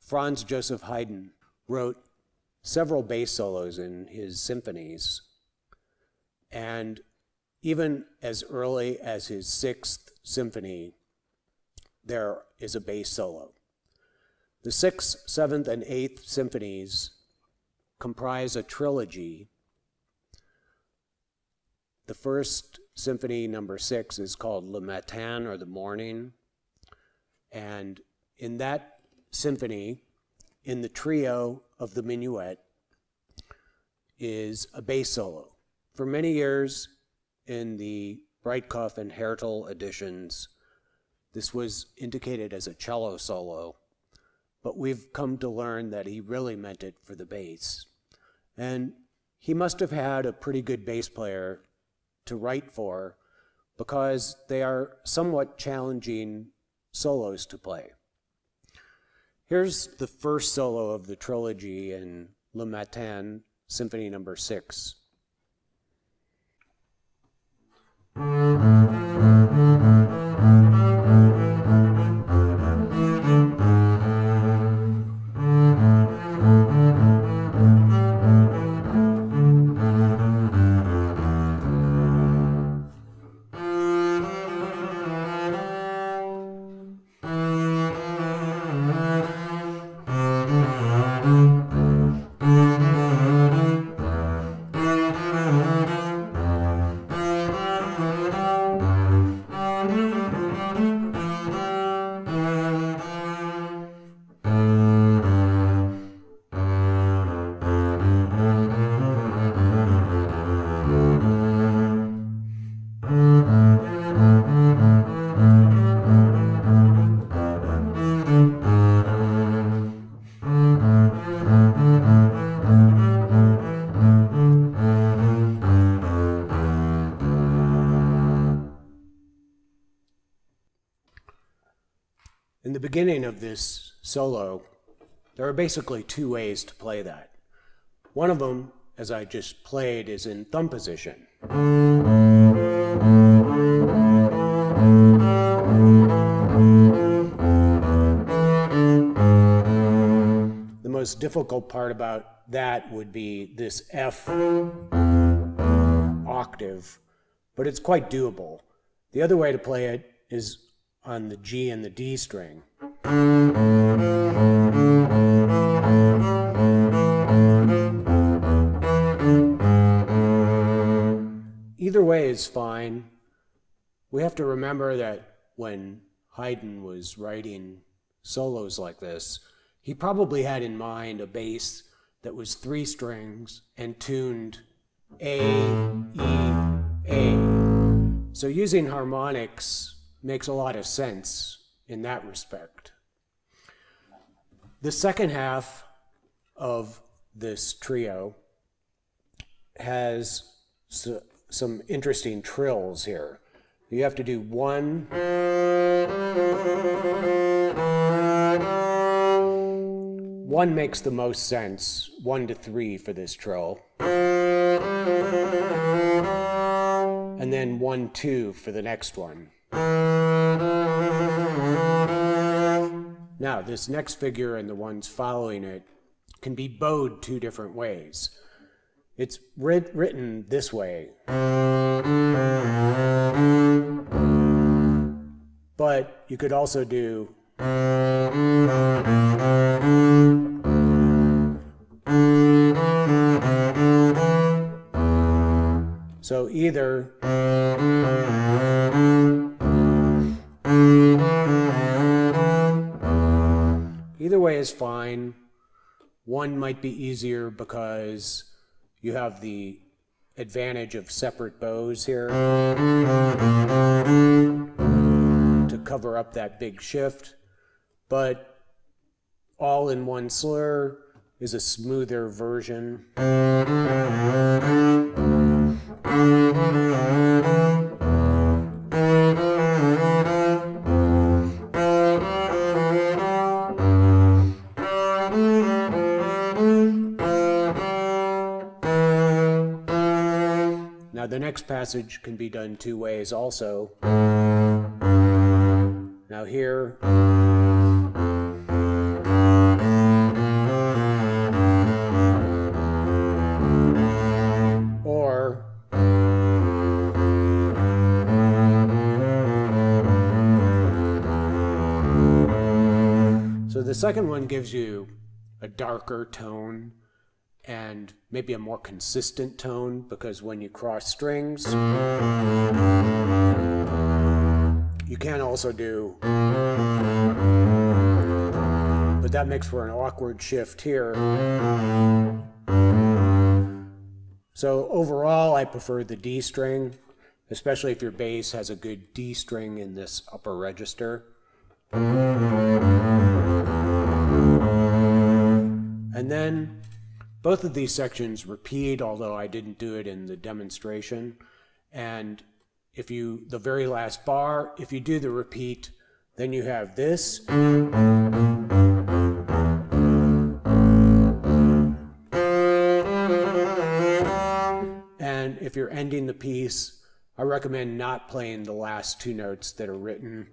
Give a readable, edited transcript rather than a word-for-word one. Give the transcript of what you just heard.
Franz Joseph Haydn wrote several bass solos in his symphonies, and even as early as his 6th symphony, there is a bass solo. The 6th, 7th, and 8th symphonies comprise a trilogy. The first symphony, number 6, is called Le Matin, or the Morning. And in that symphony, in the trio of the minuet, is a bass solo. For many years in the Breitkopf and Hertel editions, this was indicated as a cello solo, but we've come to learn that he really meant it for the bass. And he must have had a pretty good bass player to write for, because they are somewhat challenging solos to play. Here's the first solo of the trilogy in Le Matin, Symphony number 6. In the beginning of this solo, there are basically 2 ways to play that. One of them, as I just played, is in thumb position. The most difficult part about that would be this F octave, but it's quite doable. The other way to play it is on the G and the D string. Either way is fine. We have to remember that when Haydn was writing solos like this, he probably had in mind a bass that was 3 strings and tuned A, E, A. So using harmonics makes a lot of sense in that respect. The second half of this trio has some interesting trills here. You have to do 1, 1 makes the most sense, 1 to 3 for this trill. And then 1, 2 for the next one. Now, this next figure and the ones following it can be bowed 2 different ways. It's written this way, but you could also do so either way is fine. One might be easier because you have the advantage of separate bows here to cover up that big shift, but all in one slur is a smoother version. Now the next passage can be done 2 ways also. Now here, So the second one gives you a darker tone and maybe a more consistent tone, because when you cross strings, you can also do, but that makes for an awkward shift here. So overall, I prefer the D string, especially if your bass has a good D string in this upper register. And then both of these sections repeat, although I didn't do it in the demonstration. And if you, the very last bar, if you do the repeat, then you have this. And if you're ending the piece, I recommend not playing the last two notes that are written.